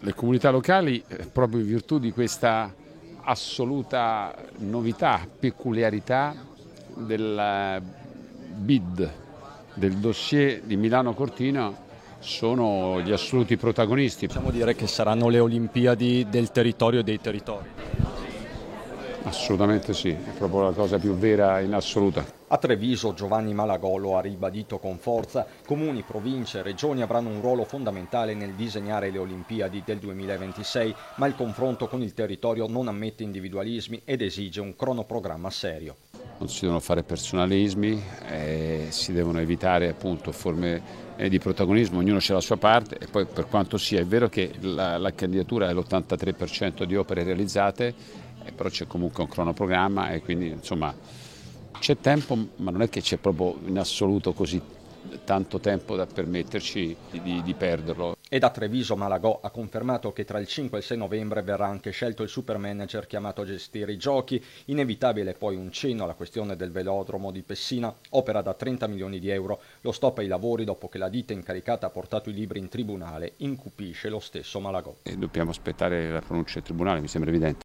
Le comunità locali, proprio in virtù di questa assoluta novità, peculiarità del bid, del dossier di Milano Cortina, sono gli assoluti protagonisti. Possiamo dire che saranno le Olimpiadi del territorio e dei territori. Assolutamente sì, è proprio la cosa più vera in assoluta. A Treviso Giovanni Malagò lo ha ribadito con forza, comuni, province e regioni avranno un ruolo fondamentale nel disegnare le Olimpiadi del 2026, ma il confronto con il territorio non ammette individualismi ed esige un cronoprogramma serio. Non si devono fare personalismi, si devono evitare appunto forme di protagonismo, ognuno c'è la sua parte e poi per quanto sia è vero che la candidatura è l'83% di opere realizzate, però c'è comunque un cronoprogramma e quindi insomma c'è tempo, ma non è che c'è proprio in assoluto così tanto tempo da permetterci di perderlo. E da Treviso Malagò ha confermato che tra il 5 e il 6 novembre verrà anche scelto il super manager chiamato a gestire i giochi. Inevitabile poi un cenno alla questione del velodromo di Pessina, opera da 30 milioni di euro. Lo stop ai lavori dopo che la ditta incaricata ha portato i libri in tribunale incupisce lo stesso Malagò. E dobbiamo aspettare la pronuncia del tribunale, mi sembra evidente.